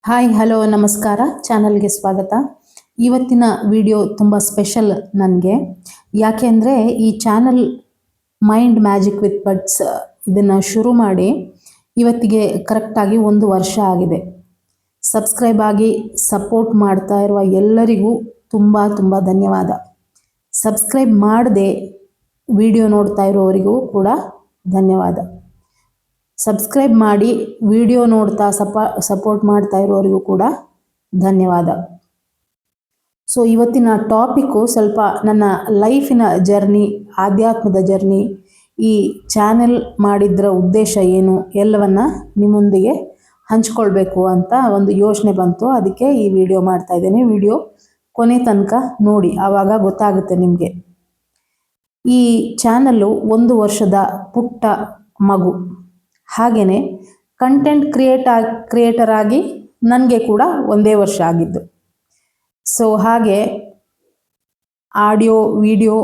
Hi hello ನಮಸ್ಕಾರ ಚಾನಲ್ಗೆ ಸ್ವಾಗತ. ಇವತ್ತಿನ ವಿಡಿಯೋ ತುಂಬ ಸ್ಪೆಷಲ್ ನನಗೆ. ಯಾಕೆ ಅಂದರೆ ಈ channel mind magic with buds ಇದನ್ನು ಶುರು ಮಾಡಿ ಇವತ್ತಿಗೆ ಕರೆಕ್ಟಾಗಿ 1 ವರ್ಷ ಆಗಿದೆ. ಸಬ್ಸ್ಕ್ರೈಬ್ ಆಗಿ ಸಪೋರ್ಟ್ ಮಾಡ್ತಾ ಇರುವ ಎಲ್ಲರಿಗೂ ತುಂಬ ತುಂಬ ಧನ್ಯವಾದ. ಸಬ್ಸ್ಕ್ರೈಬ್ ಮಾಡದೆ ವಿಡಿಯೋ ನೋಡ್ತಾ ಇರೋವರಿಗೂ ಕೂಡ ಧನ್ಯವಾದ. ಸಬ್ಸ್ಕ್ರೈಬ್ ಮಾಡಿ ವಿಡಿಯೋ ನೋಡ್ತಾ ಸಪೋರ್ಟ್ ಮಾಡ್ತಾ ಇರೋರಿಗೂ ಕೂಡ ಧನ್ಯವಾದ. ಸೊ ಇವತ್ತಿನ ಟಾಪಿಕ್ಕು ಸ್ವಲ್ಪ ನನ್ನ ಲೈಫಿನ ಜರ್ನಿ, ಆಧ್ಯಾತ್ಮದ ಜರ್ನಿ, ಈ ಚಾನೆಲ್ ಮಾಡಿದ್ರ ಉದ್ದೇಶ ಏನು ಎಲ್ಲವನ್ನು ನಿಮ್ಮೊಂದಿಗೆ ಹಂಚ್ಕೊಳ್ಬೇಕು ಅಂತ ಒಂದು ಯೋಚನೆ ಬಂತು. ಅದಕ್ಕೆ ಈ ವಿಡಿಯೋ ಮಾಡ್ತಾ ಇದ್ದೇನೆ. ವಿಡಿಯೋ ಕೊನೆ ತನಕ ನೋಡಿ, ಆವಾಗ ಗೊತ್ತಾಗುತ್ತೆ ನಿಮಗೆ. ಈ ಚಾನಲ್ಲು 1 ವರ್ಷದ ಪುಟ್ಟ ಮಗು. ಹಾಗೆಯೇ ಕಂಟೆಂಟ್ ಕ್ರಿಯೇಟರ್ ಆಗಿ ನನಗೆ ಕೂಡ 1 ವರ್ಷ ಆಗಿದ್ದು. ಸೊ ಹಾಗೆ ಆಡಿಯೋ ವಿಡಿಯೋ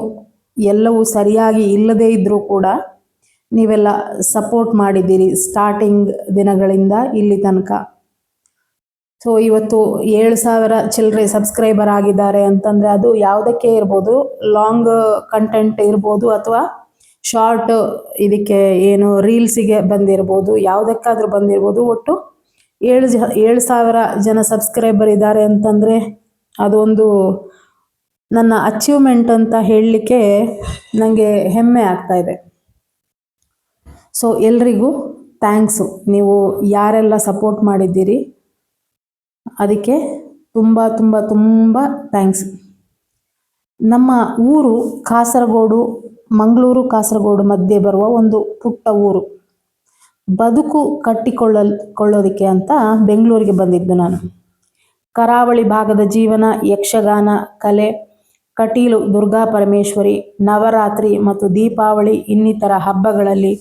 ಎಲ್ಲವೂ ಸರಿಯಾಗಿ ಇಲ್ಲದೇ ಇದ್ದರೂ ಕೂಡ ನೀವೆಲ್ಲ ಸಪೋರ್ಟ್ ಮಾಡಿದ್ದೀರಿ ಸ್ಟಾರ್ಟಿಂಗ್ ದಿನಗಳಿಂದ ಇಲ್ಲಿ ತನಕ. ಸೊ ಇವತ್ತು 7,000 ಚಿಲ್ಲರೆ ಸಬ್ಸ್ಕ್ರೈಬರ್ ಆಗಿದ್ದಾರೆ ಅಂತಂದರೆ ಅದು ಯಾವುದಕ್ಕೆ ಇರ್ಬೋದು, ಲಾಂಗ್ ಕಂಟೆಂಟ್ ಇರ್ಬೋದು ಅಥವಾ ಶಾರ್ಟ್ ಇದಕ್ಕೆ ಏನು ರೀಲ್ಸಿಗೆ ಬಂದಿರ್ಬೋದು, ಯಾವುದಕ್ಕಾದ್ರೂ ಬಂದಿರ್ಬೋದು. ಒಟ್ಟು 7,000 ಜನ ಸಬ್ಸ್ಕ್ರೈಬರ್ ಇದ್ದಾರೆ ಅಂತಂದರೆ ಅದೊಂದು ನನ್ನ ಅಚೀವ್ಮೆಂಟ್ ಅಂತ ಹೇಳಲಿಕ್ಕೆ ನನಗೆ ಹೆಮ್ಮೆ ಆಗ್ತಾ ಇದೆ. ಸೊ ಎಲ್ರಿಗೂ ಥ್ಯಾಂಕ್ಸು. ನೀವು ಯಾರೆಲ್ಲ ಸಪೋರ್ಟ್ ಮಾಡಿದ್ದೀರಿ ಅದಕ್ಕೆ ತುಂಬ ತುಂಬ ತುಂಬ ಥ್ಯಾಂಕ್ಸ್. ನಮ್ಮ ಊರು ಕಾಸರಗೋಡು, ಮಂಗಳೂರು ಕಾಸರಗೋಡು ಮಧ್ಯೆ ಬರುವ ಒಂದು ಪುಟ್ಟ ಊರು. ಬದುಕು ಕಟ್ಟಿಕೊಳ್ಳೋದಕ್ಕೆ ಅಂತ ಬೆಂಗಳೂರಿಗೆ ಬಂದಿದ್ದು ನಾನು. ಕರಾವಳಿ ಭಾಗದ ಜೀವನ, ಯಕ್ಷಗಾನ ಕಲೆ, ಕಟೀಲು ದುರ್ಗಾ ಪರಮೇಶ್ವರಿ, ನವರಾತ್ರಿ ಮತ್ತು ದೀಪಾವಳಿ ಇನ್ನಿತರ ಹಬ್ಬಗಳಲ್ಲಿ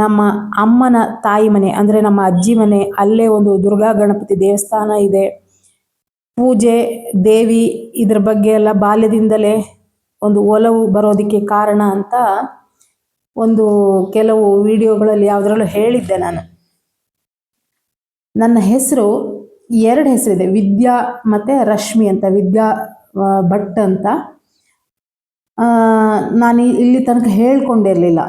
ನಮ್ಮ ಅಮ್ಮನ ತಾಯಿ ಮನೆ ಅಂದರೆ ನಮ್ಮ ಅಜ್ಜಿ ಮನೆ, ಅಲ್ಲೇ ಒಂದು ದುರ್ಗಾ ಗಣಪತಿ ದೇವಸ್ಥಾನ ಇದೆ. ಪೂಜೆ ದೇವಿ ಇದ್ರ ಬಗ್ಗೆ ಎಲ್ಲ ಬಾಲ್ಯದಿಂದಲೇ ಒಂದು ಒಲವು ಬರೋದಕ್ಕೆ ಕಾರಣ ಅಂತ ಒಂದು ಕೆಲವು ವಿಡಿಯೋಗಳಲ್ಲಿ ಯಾವುದರಲ್ಲೂ ಹೇಳಿದ್ದೆ ನಾನು. ನನ್ನ ಹೆಸರು 2 ಹೆಸರಿದೆ, ವಿದ್ಯಾ ಮತ್ತು ರಶ್ಮಿ ಅಂತ. ವಿದ್ಯಾ ಭಟ್ ಅಂತ ನಾನು ಇಲ್ಲಿ ತನಕ ಹೇಳ್ಕೊಂಡಿರಲಿಲ್ಲ.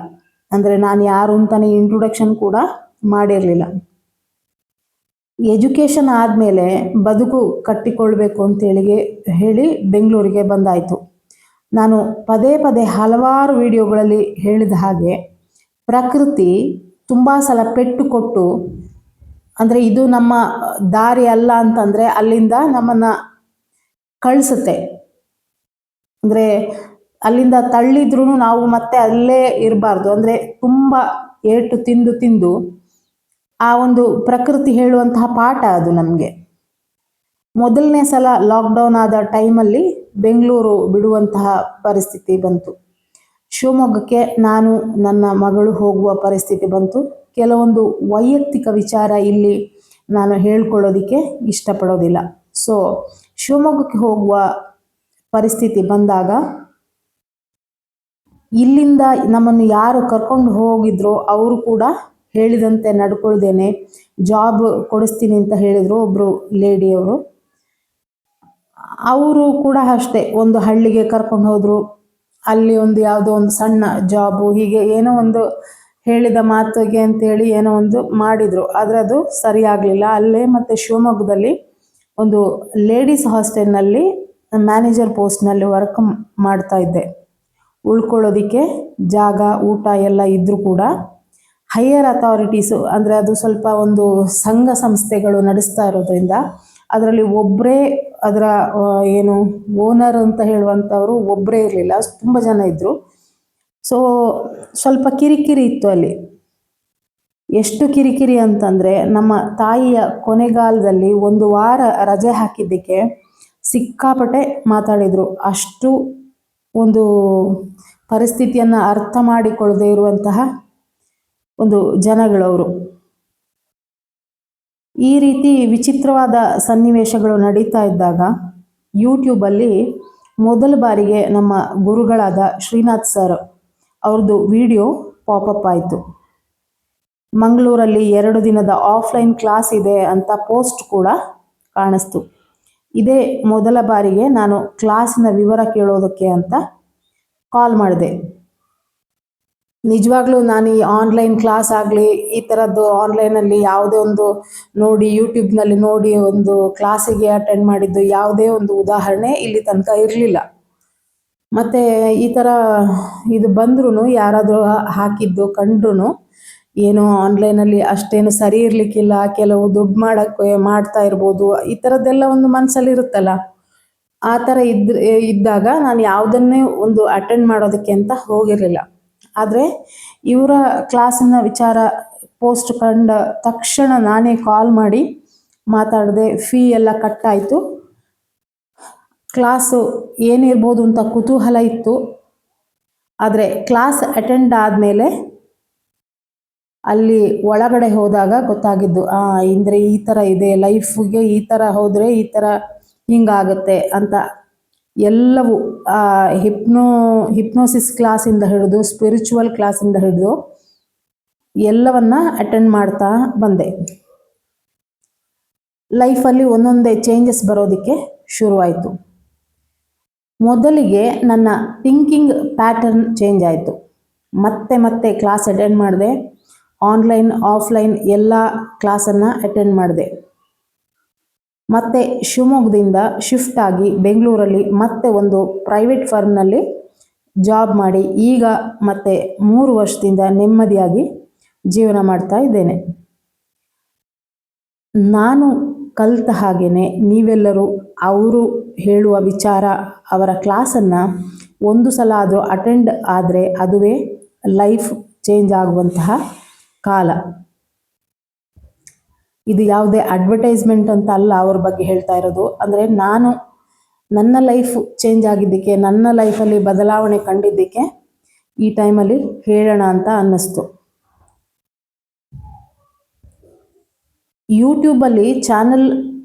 ಅಂದರೆ ನಾನು ಯಾರು ಅಂತಲೇ ಇಂಟ್ರೊಡಕ್ಷನ್ ಕೂಡ ಮಾಡಿರಲಿಲ್ಲ. ಎಜುಕೇಷನ್ ಆದಮೇಲೆ ಬದುಕು ಕಟ್ಟಿಕೊಳ್ಬೇಕು ಹೇಳಿ ಬೆಂಗಳೂರಿಗೆ ಬಂದಾಯಿತು. ನಾನು ಪದೇ ಪದೇ ಹಲವಾರು ವಿಡಿಯೋಗಳಲ್ಲಿ ಹೇಳಿದ ಹಾಗೆ ಪ್ರಕೃತಿ ತುಂಬ ಸಲ ಪೆಟ್ಟು ಕೊಟ್ಟು, ಅಂದರೆ ಇದು ನಮ್ಮ ದಾರಿ ಅಲ್ಲ ಅಂತಂದರೆ ಅಲ್ಲಿಂದ ನಮ್ಮನ್ನು ಕಳಿಸುತ್ತೆ. ಅಂದರೆ ಅಲ್ಲಿಂದ ತಳ್ಳಿದ್ರೂ ನಾವು ಮತ್ತೆ ಅಲ್ಲೇ ಇರಬಾರ್ದು. ಅಂದರೆ ತುಂಬ ಏಟು ತಿಂದು ಆ ಒಂದು ಪ್ರಕೃತಿ ಹೇಳುವಂತಹ ಪಾಠ ಅದು ನಮಗೆ. ಮೊದಲನೇ ಸಲ ಲಾಕ್ಡೌನ್ ಆದ ಟೈಮಲ್ಲಿ ಬೆಂಗಳೂರು ಬಿಡುವಂತಹ ಪರಿಸ್ಥಿತಿ ಬಂತು. ಶಿವಮೊಗ್ಗಕ್ಕೆ ನಾನು ನನ್ನ ಮಗಳು ಹೋಗುವ ಪರಿಸ್ಥಿತಿ ಬಂತು. ಕೆಲವೊಂದು ವೈಯಕ್ತಿಕ ವಿಚಾರ ಇಲ್ಲಿ ನಾನು ಹೇಳ್ಕೊಳ್ಳೋದಕ್ಕೆ ಇಷ್ಟಪಡೋದಿಲ್ಲ. ಸೊ ಶಿವಮೊಗ್ಗಕ್ಕೆ ಹೋಗುವ ಪರಿಸ್ಥಿತಿ ಬಂದಾಗ ಇಲ್ಲಿಂದ ನಮ್ಮನ್ನು ಯಾರು ಕರ್ಕೊಂಡು ಹೋಗಿದ್ರೋ ಅವರು ಕೂಡ ಹೇಳಿದಂತೆ ನಡ್ಕೊಳ್ದೇನೆ ಜಾಬ್ ಕೊಡಿಸ್ತೀನಿ ಅಂತ ಹೇಳಿದರು ಒಬ್ಬರು ಲೇಡಿಯವರು. ಅವರು ಕೂಡ ಅಷ್ಟೇ ಒಂದು ಹಳ್ಳಿಗೆ ಕರ್ಕೊಂಡು ಹೋದರು. ಅಲ್ಲಿ ಒಂದು ಯಾವುದೋ ಒಂದು ಸಣ್ಣ ಜಾಬು, ಹೀಗೆ ಏನೋ ಒಂದು ಹೇಳಿದ ಮಾತಿಗೆ ಅಂತೇಳಿ ಏನೋ ಒಂದು ಮಾಡಿದರು. ಆದರೆ ಅದು ಸರಿಯಾಗಲಿಲ್ಲ. ಅಲ್ಲೇ ಮತ್ತು ಶಿವಮೊಗ್ಗದಲ್ಲಿ ಒಂದು ಲೇಡೀಸ್ ಹಾಸ್ಟೆಲ್ನಲ್ಲಿ ಮ್ಯಾನೇಜರ್ ಪೋಸ್ಟ್ನಲ್ಲಿ ವರ್ಕ್ ಮಾಡ್ತಾ ಇದ್ದೆ. ಉಳ್ಕೊಳ್ಳೋದಕ್ಕೆ ಜಾಗ ಊಟ ಎಲ್ಲ ಇದ್ದರೂ ಕೂಡ ಹೈಯರ್ ಅಥಾರಿಟೀಸು ಅಂದರೆ ಅದು ಸ್ವಲ್ಪ ಒಂದು ಸಂಘ ಸಂಸ್ಥೆಗಳು ನಡೆಸ್ತಾ ಇರೋದ್ರಿಂದ ಅದರಲ್ಲಿ ಒಬ್ಬರೇ ಅದರ ಏನು ಓನರ್ ಅಂತ ಹೇಳುವಂಥವರು ಒಬ್ಬರೇ ಇರಲಿಲ್ಲ, ತುಂಬ ಜನ ಇದ್ದರು. ಸೊ ಸ್ವಲ್ಪ ಕಿರಿಕಿರಿ ಇತ್ತು ಅಲ್ಲಿ. ಎಷ್ಟು ಕಿರಿಕಿರಿ ಅಂತಂದರೆ ನಮ್ಮ ತಾಯಿಯ ಕೊನೆಗಾಲದಲ್ಲಿ 1 ವಾರ ರಜೆ ಹಾಕಿದ್ದಕ್ಕೆ ಸಿಕ್ಕಾಪಟ್ಟೆ ಮಾತಾಡಿದರು. ಅಷ್ಟು ಒಂದು ಪರಿಸ್ಥಿತಿಯನ್ನು ಅರ್ಥ ಮಾಡಿಕೊಳ್ಳದೆ ಇರುವಂತಹ ಒಂದು ಜನಗಳವರು. ಈ ರೀತಿ ವಿಚಿತ್ರವಾದ ಸನ್ನಿವೇಶಗಳು ನಡೀತಾ ಇದ್ದಾಗ ಯೂಟ್ಯೂಬಲ್ಲಿ ಮೊದಲ ಬಾರಿಗೆ ನಮ್ಮ ಗುರುಗಳಾದ ಶ್ರೀನಾಥ್ ಸರ್ ಅವ್ರದ್ದು ವಿಡಿಯೋ ಪಾಪಪ್ ಆಯಿತು. ಮಂಗಳೂರಲ್ಲಿ 2 ದಿನದ ಆಫ್ಲೈನ್ ಕ್ಲಾಸ್ ಇದೆ ಅಂತ ಪೋಸ್ಟ್ ಕೂಡ ಕಾಣಿಸ್ತು. ಇದೇ ಮೊದಲ ಬಾರಿಗೆ ನಾನು ಕ್ಲಾಸಿನ ವಿವರ ಕೇಳೋದಕ್ಕೆ ಅಂತ ಕಾಲ್ ಮಾಡಿದೆ. ನಿಜವಾಗ್ಲೂ ನಾನು ಈ ಆನ್ಲೈನ್ ಕ್ಲಾಸ್ ಆಗಲಿ, ಈ ಥರದ್ದು ಆನ್ಲೈನಲ್ಲಿ ಯಾವುದೇ ಒಂದು ನೋಡಿ ಯೂಟ್ಯೂಬ್ನಲ್ಲಿ ನೋಡಿ ಒಂದು ಕ್ಲಾಸಿಗೆ ಅಟೆಂಡ್ ಮಾಡಿದ್ದು ಯಾವುದೇ ಒಂದು ಉದಾಹರಣೆ ಇಲ್ಲಿ ತನಕ ಇರಲಿಲ್ಲ. ಮತ್ತು ಈ ಥರ ಇದು ಬಂದ್ರೂ ಯಾರಾದರೂ ಹಾಕಿದ್ದು ಕಂಡ್ರೂ ಏನೋ ಆನ್ಲೈನಲ್ಲಿ ಅಷ್ಟೇನು ಸರಿ ಇರಲಿಕ್ಕಿಲ್ಲ, ಕೆಲವು ದುಡ್ಡು ಮಾಡ್ತಾ ಇರ್ಬೋದು, ಈ ಥರದ್ದೆಲ್ಲ ಒಂದು ಮನಸ್ಸಲ್ಲಿ ಇರುತ್ತಲ್ಲ. ಆ ಥರ ಇದ್ದಾಗ ನಾನು ಯಾವುದನ್ನೇ ಒಂದು ಅಟೆಂಡ್ ಮಾಡೋದಕ್ಕೆ ಅಂತ ಹೋಗಿರಲಿಲ್ಲ. ಆದರೆ ಇವರ ಕ್ಲಾಸಿನ ವಿಚಾರ ಪೋಸ್ಟ್ ಕಂಡ ತಕ್ಷಣ ನಾನೇ ಕಾಲ್ ಮಾಡಿ ಮಾತಾಡಿದೆ. ಫೀ ಎಲ್ಲ ಕಟ್ಟಾಯಿತು. ಕ್ಲಾಸು ಏನಿರ್ಬೋದು ಅಂತ ಕುತೂಹಲ ಇತ್ತು. ಆದರೆ ಕ್ಲಾಸ್ ಅಟೆಂಡ್ ಆದಮೇಲೆ ಅಲ್ಲಿ ಒಳಗಡೆ ಹೋದಾಗ ಗೊತ್ತಾಗಿದ್ದು, ಅಂದರೆ ಈ ಥರ ಇದೆ, ಲೈಫಿಗೆ ಈ ಥರ ಹೋದರೆ ಈ ಥರ ಹಿಂಗಾಗುತ್ತೆ ಅಂತ. ಎಲ್ಲವೂ ಹಿಪ್ನೋಸಿಸ್ ಕ್ಲಾಸಿಂದ ಹಿಡಿದು ಸ್ಪಿರಿಚುವಲ್ ಕ್ಲಾಸಿಂದ ಹಿಡಿದು ಎಲ್ಲವನ್ನ ಅಟೆಂಡ್ ಮಾಡ್ತಾ ಬಂದೆ. ಲೈಫಲ್ಲಿ ಒಂದೊಂದೇ ಚೇಂಜಸ್ ಬರೋದಕ್ಕೆ ಶುರುವಾಯಿತು. ಮೊದಲಿಗೆ ನನ್ನ ಥಿಂಕಿಂಗ್ ಪ್ಯಾಟರ್ನ್ ಚೇಂಜ್ ಆಯಿತು. ಮತ್ತೆ ಕ್ಲಾಸ್ ಅಟೆಂಡ್ ಮಾಡಿದೆ. ಆನ್ಲೈನ್ ಆಫ್ಲೈನ್ ಎಲ್ಲ ಕ್ಲಾಸನ್ನು ಅಟೆಂಡ್ ಮಾಡಿದೆ. ಮತ್ತು ಶಿವಮೊಗ್ಗದಿಂದ ಶಿಫ್ಟ್ ಆಗಿ ಬೆಂಗಳೂರಲ್ಲಿ ಮತ್ತೆ ಒಂದು ಪ್ರೈವೇಟ್ ಫರ್ಮ್ನಲ್ಲಿ ಜಾಬ್ ಮಾಡಿ ಈಗ ಮತ್ತೆ 3 ವರ್ಷದಿಂದ ನೆಮ್ಮದಿಯಾಗಿ ಜೀವನ ಮಾಡ್ತಾ ಇದ್ದೇನೆ. ನಾನು ಕಲಿತ ಹಾಗೆಯೇ ನೀವೆಲ್ಲರೂ ಅವರು ಹೇಳುವ ವಿಚಾರ, ಅವರ ಕ್ಲಾಸನ್ನು ಒಂದು ಸಲ ಆದರೂ ಅಟೆಂಡ್ ಆದರೆ ಅದುವೇ ಲೈಫ್ ಚೇಂಜ್ ಆಗುವಂತಹ ಕಾಲ. ಇದು ಯಾವುದೇ ಅಡ್ವರ್ಟೈಸ್ಮೆಂಟ್ ಅಂತ ಅಲ್ಲ ಅವ್ರ ಬಗ್ಗೆ ಹೇಳ್ತಾ ಇರೋದು. ಅಂದರೆ ನಾನು ನನ್ನ ಲೈಫ್ ಚೇಂಜ್ ಆಗಿದ್ದಕ್ಕೆ, ನನ್ನ ಲೈಫಲ್ಲಿ ಬದಲಾವಣೆ ಕಂಡಿದ್ದಕ್ಕೆ ಈ ಟೈಮಲ್ಲಿ ಹೇಳೋಣ ಅಂತ ಅನ್ನಿಸ್ತು. ಯೂಟ್ಯೂಬಲ್ಲಿ ಚಾನಲ್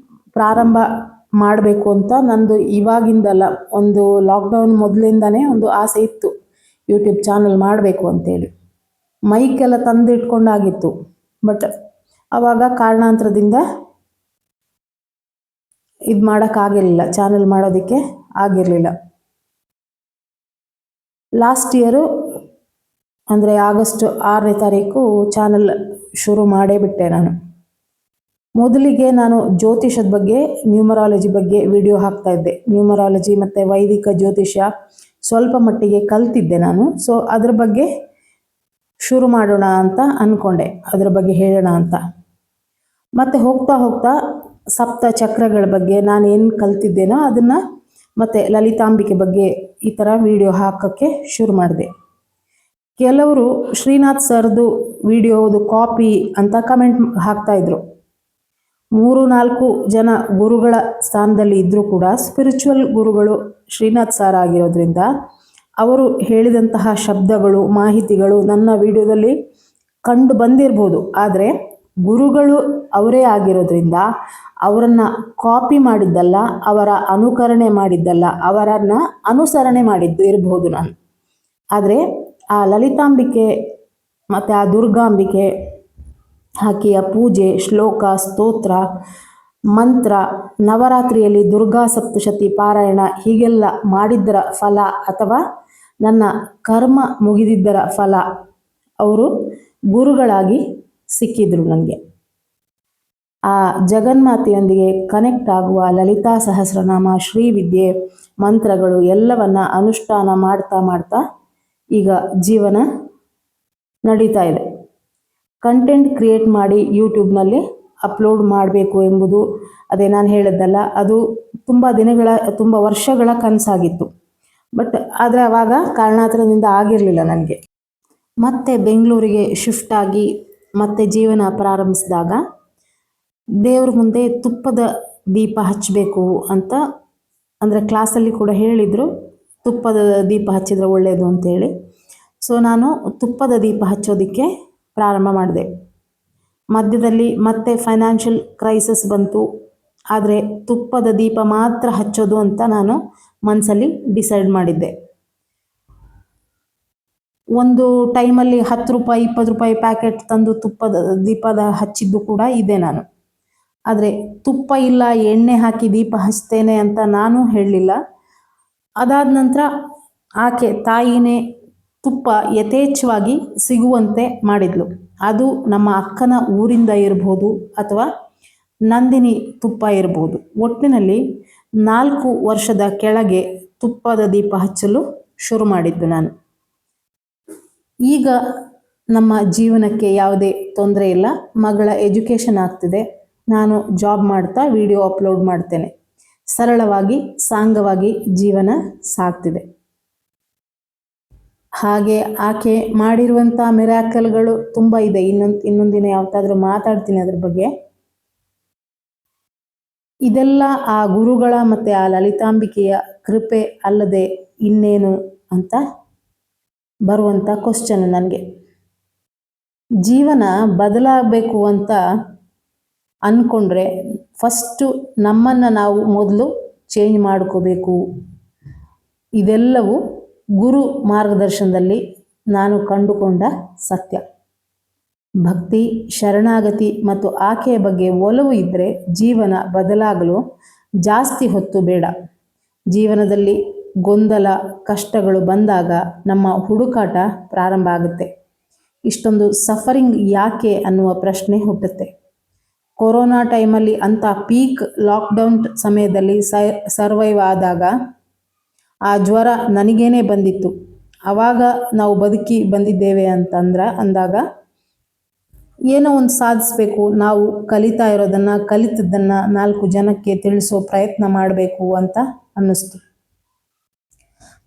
ಪ್ರಾರಂಭ ಮಾಡಬೇಕು ಅಂತ ನಂದು ಇವಾಗಿಂದಲ್ಲ, ಒಂದು ಲಾಕ್ಡೌನ್ ಮೊದಲಿಂದನೇ ಒಂದು ಆಸೆ ಇತ್ತು, ಯೂಟ್ಯೂಬ್ ಚಾನಲ್ ಮಾಡಬೇಕು ಅಂತೇಳಿ. ಮೈಕೆಲ್ಲ ತಂದಿಟ್ಕೊಂಡಾಗಿತ್ತು. ಬಟ್ ಆವಾಗ ಕಾರಣಾಂತರದಿಂದ ಇದು ಮಾಡೋಕ್ಕಾಗಿರಲಿಲ್ಲ, ಚಾನಲ್ ಮಾಡೋದಕ್ಕೆ ಆಗಿರಲಿಲ್ಲ. ಲಾಸ್ಟ್ ಇಯರು ಅಂದರೆ ಆಗಸ್ಟ್ 6ನೇ ತಾರೀಕು ಚಾನಲ್ ಶುರು ಮಾಡೇ ಬಿಟ್ಟೆ ನಾನು. ಮೊದಲಿಗೆ ನಾನು ಜ್ಯೋತಿಷದ ಬಗ್ಗೆ, ನ್ಯೂಮರಾಲಜಿ ಬಗ್ಗೆ ವಿಡಿಯೋ ಹಾಕ್ತಾ ಇದ್ದೆ. ನ್ಯೂಮರಾಲಜಿ ಮತ್ತು ವೈದಿಕ ಜ್ಯೋತಿಷ್ಯ ಸ್ವಲ್ಪ ಮಟ್ಟಿಗೆ ಕಲ್ತಿದ್ದೆ ನಾನು. ಸೊ ಅದ್ರ ಬಗ್ಗೆ ಶುರು ಮಾಡೋಣ ಅಂತ ಅಂದ್ಕೊಂಡೆ, ಅದ್ರ ಬಗ್ಗೆ ಹೇಳೋಣ ಅಂತ. ಮತ್ತು ಹೋಗ್ತಾ ಸಪ್ತ ಚಕ್ರಗಳ ಬಗ್ಗೆ ನಾನು ಏನು ಕಲ್ತಿದ್ದೇನೋ ಅದನ್ನು, ಮತ್ತು ಲಲಿತಾಂಬಿಕೆ ಬಗ್ಗೆ ಈ ಥರ ವಿಡಿಯೋ ಹಾಕೋಕ್ಕೆ ಶುರು ಮಾಡಿದೆ. ಕೆಲವರು ಶ್ರೀನಾಥ್ ಸರ್ದು ವಿಡಿಯೋದು ಕಾಪಿ ಅಂತ ಕಮೆಂಟ್ ಹಾಕ್ತಾಯಿದ್ರು. 3-4 ಜನ ಗುರುಗಳ ಸ್ಥಾನದಲ್ಲಿ ಇದ್ದರೂ ಕೂಡ ಸ್ಪಿರಿಚುವಲ್ ಗುರುಗಳು ಶ್ರೀನಾಥ್ ಸರ್ ಆಗಿರೋದ್ರಿಂದ ಅವರು ಹೇಳಿದಂತಹ ಶಬ್ದಗಳು, ಮಾಹಿತಿಗಳು ನನ್ನ ವಿಡಿಯೋದಲ್ಲಿ ಕಂಡು ಬಂದಿರ್ಬೋದು. ಆದರೆ ಗುರುಗಳು ಅವರೇ ಆಗಿರೋದ್ರಿಂದ ಅವರನ್ನು ಕಾಪಿ ಮಾಡಿದ್ದಲ್ಲ, ಅವರ ಅನುಕರಣೆ ಮಾಡಿದ್ದಲ್ಲ, ಅವರನ್ನು ಅನುಸರಣೆ ಮಾಡಿದ್ದು ಇರಬಹುದು ನಾನು. ಆದರೆ ಆ ಲಲಿತಾಂಬಿಕೆ ಮತ್ತು ಆ ದುರ್ಗಾಂಬಿಕೆ ಆಕೆಯ ಪೂಜೆ, ಶ್ಲೋಕ, ಸ್ತೋತ್ರ, ಮಂತ್ರ, ನವರಾತ್ರಿಯಲ್ಲಿ ದುರ್ಗಾ ಸಪ್ತಶತಿ ಪಾರಾಯಣ ಹೀಗೆಲ್ಲ ಮಾಡಿದ್ದರ ಫಲ ಅಥವಾ ನನ್ನ ಕರ್ಮ ಮುಗಿದಿದ್ದರ ಫಲ ಅವರು ಗುರುಗಳಾಗಿ ಸಿಕ್ಕಿದ್ರು ನನಗೆ. ಆ ಜಗನ್ಮಾತೆಯೊಂದಿಗೆ ಕನೆಕ್ಟ್ ಆಗುವ ಲಲಿತಾ ಸಹಸ್ರನಾಮ, ಶ್ರೀವಿದ್ಯೆ, ಮಂತ್ರಗಳು ಎಲ್ಲವನ್ನು ಅನುಷ್ಠಾನ ಮಾಡ್ತಾ ಈಗ ಜೀವನ ನಡೀತಾ ಇದೆ. ಕಂಟೆಂಟ್ ಕ್ರಿಯೇಟ್ ಮಾಡಿ ಯೂಟ್ಯೂಬ್ನಲ್ಲಿ ಅಪ್ಲೋಡ್ ಮಾಡಬೇಕು ಎಂಬುದು, ಅದೇ ನಾನು ಹೇಳಿದ್ದಲ್ಲ, ಅದು ತುಂಬ ವರ್ಷಗಳ ಕನಸಾಗಿತ್ತು. ಬಟ್ ಆದರೆ ಆವಾಗ ಕಾರಣಾಂತರದಿಂದ ಆಗಿರಲಿಲ್ಲ ನನಗೆ. ಮತ್ತೆ ಬೆಂಗಳೂರಿಗೆ ಶಿಫ್ಟ್ ಆಗಿ ಮತ್ತೆ ಜೀವನ ಪ್ರಾರಂಭಿಸಿದಾಗ ದೇವ್ರ ಮುಂದೆ ತುಪ್ಪದ ದೀಪ ಹಚ್ಚಬೇಕು ಅಂತ, ಅಂದರೆ ಕ್ಲಾಸಲ್ಲಿ ಕೂಡ ಹೇಳಿದರು ತುಪ್ಪದ ದೀಪ ಹಚ್ಚಿದರೆ ಒಳ್ಳೆಯದು ಅಂತೇಳಿ. ಸೊ ನಾನು ತುಪ್ಪದ ದೀಪ ಹಚ್ಚೋದಕ್ಕೆ ಪ್ರಾರಂಭ ಮಾಡಿದೆ. ಮಧ್ಯದಲ್ಲಿ ಮತ್ತೆ ಫೈನಾನ್ಷಿಯಲ್ ಕ್ರೈಸಿಸ್ ಬಂತು. ಆದರೆ ತುಪ್ಪದ ದೀಪ ಮಾತ್ರ ಹಚ್ಚೋದು ಅಂತ ನಾನು ಮನಸ್ಸಲ್ಲಿ ಡಿಸೈಡ್ ಮಾಡಿದ್ದೆ. ಒಂದು ಟೈಮಲ್ಲಿ 10 ರೂಪಾಯಿ 20 ರೂಪಾಯಿ ಪ್ಯಾಕೆಟ್ ತಂದು ತುಪ್ಪದ ದೀಪದ ಹಚ್ಚಿದ್ದು ಕೂಡ ಇದೆ ನಾನು. ಆದರೆ ತುಪ್ಪ ಇಲ್ಲ ಎಣ್ಣೆ ಹಾಕಿ ದೀಪ ಹಚ್ತೇನೆ ಅಂತ ನಾನು ಹೇಳಲಿಲ್ಲ. ಅದಾದ ನಂತರ ಆಕೆ ತಾಯಿನೇ ತುಪ್ಪ ಯಥೇಚ್ಛವಾಗಿ ಸಿಗುವಂತೆ ಮಾಡಿದ್ಲು. ಅದು ನಮ್ಮ ಅಕ್ಕನ ಊರಿಂದ ಇರ್ಬೋದು ಅಥವಾ ನಂದಿನಿ ತುಪ್ಪ ಇರ್ಬೋದು. ಒಟ್ಟಿನಲ್ಲಿ 4 ವರ್ಷದ ಕೆಳಗೆ ತುಪ್ಪದ ದೀಪ ಹಚ್ಚಲು ಶುರು ಮಾಡಿದ್ದು ನಾನು. ಈಗ ನಮ್ಮ ಜೀವನಕ್ಕೆ ಯಾವುದೇ ತೊಂದರೆ ಇಲ್ಲ. ಮಗಳ ಎಜುಕೇಷನ್ ಆಗ್ತಿದೆ. ನಾನು ಜಾಬ್ ಮಾಡ್ತಾ ವಿಡಿಯೋ ಅಪ್ಲೋಡ್ ಮಾಡ್ತೇನೆ. ಸರಳವಾಗಿ ಸಾಂಗವಾಗಿ ಜೀವನ ಸಾಗ್ತಿದೆ. ಹಾಗೆ ಆಕೆ ಮಾಡಿರುವಂಥ ಮಿರಾಕಲ್ಗಳು ತುಂಬ ಇದೆ. ಇನ್ನೊಂದು ದಿನ ಯಾವತ್ತಾದರೂ ಮಾತಾಡ್ತೀನಿ ಅದ್ರ ಬಗ್ಗೆ. ಇದೆಲ್ಲ ಆ ಗುರುಗಳ ಮತ್ತು ಆ ಲಲಿತಾಂಬಿಕೆಯ ಕೃಪೆ ಅಲ್ಲದೆ ಇನ್ನೇನು ಅಂತ ಬರುವಂಥ ಕ್ವಶ್ಚನ್ ನನಗೆ. ಜೀವನ ಬದಲಾಗಬೇಕು ಅಂತ ಅಂದ್ಕೊಂಡ್ರೆ ಫಸ್ಟು ನಮ್ಮನ್ನು ನಾವು ಮೊದಲು ಚೇಂಜ್ ಮಾಡ್ಕೋಬೇಕು. ಇದೆಲ್ಲವೂ ಗುರು ಮಾರ್ಗದರ್ಶನದಲ್ಲಿ ನಾನು ಕಂಡುಕೊಂಡ ಸತ್ಯ. ಭಕ್ತಿ, ಶರಣಾಗತಿ ಮತ್ತು ಆಕೆಯ ಬಗ್ಗೆ ಒಲವು ಇದ್ದರೆ ಜೀವನ ಬದಲಾಗಲು ಜಾಸ್ತಿ ಹೊತ್ತು ಬೇಡ. ಜೀವನದಲ್ಲಿ ಗೊಂದಲ, ಕಷ್ಟಗಳು ಬಂದಾಗ ನಮ್ಮ ಹುಡುಕಾಟ ಪ್ರಾರಂಭ ಆಗುತ್ತೆ. ಇಷ್ಟೊಂದು ಸಫರಿಂಗ್ ಯಾಕೆ ಅನ್ನುವ ಪ್ರಶ್ನೆ ಹುಟ್ಟುತ್ತೆ. ಕೊರೋನಾ ಟೈಮಲ್ಲಿ ಅಂಥ ಪೀಕ್ ಲಾಕ್ಡೌನ್ ಸಮಯದಲ್ಲಿ ಸರ್ವೈವ್ ಆದಾಗ ಆ ಜ್ವರ ನನಗೇನೆ ಬಂದಿತ್ತು. ಆವಾಗ ನಾವು ಬದುಕಿ ಬಂದಿದ್ದೇವೆ ಅಂದಾಗ ಏನೋ ಒಂದು ಸಾಧಿಸಬೇಕು, ನಾವು ಕಲಿತದ್ದನ್ನು 4 ಜನಕ್ಕೆ ತಿಳಿಸೋ ಪ್ರಯತ್ನ ಮಾಡಬೇಕು ಅಂತ ಅನ್ನಿಸ್ತು.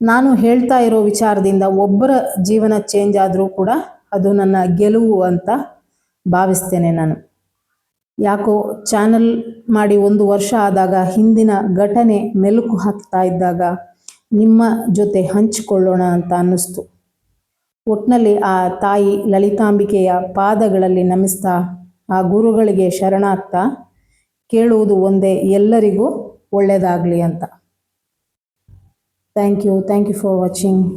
ನಾನು ಹೇಳ್ತಾ ಇರೋ ವಿಚಾರದಿಂದ ಒಬ್ಬರ ಜೀವನ ಚೇಂಜ್ ಆದರೂ ಕೂಡ ಅದು ನನ್ನ ಗೆಲುವು ಅಂತ ಭಾವಿಸ್ತೇನೆ ನಾನು. ಯಾಕೋ ಚಾನಲ್ ಮಾಡಿ 1 ವರ್ಷ ಆದಾಗ ಹಿಂದಿನ ಘಟನೆ ಮೆಲುಕು ಹಾಕ್ತಾ ಇದ್ದಾಗ ನಿಮ್ಮ ಜೊತೆ ಹಂಚಿಕೊಳ್ಳೋಣ ಅಂತ ಅನ್ನಿಸ್ತು. ಒಟ್ಟಿನಲ್ಲಿ ಆ ತಾಯಿ ಲಲಿತಾಂಬಿಕೆಯ ಪಾದಗಳಲ್ಲಿ ನಮಿಸ್ತಾ, ಆ ಗುರುಗಳಿಗೆ ಶರಣಾಗ್ತಾ ಕೇಳುವುದು ಒಂದೇ, ಎಲ್ಲರಿಗೂ ಒಳ್ಳೆಯದಾಗಲಿ ಅಂತ. Thank you for watching.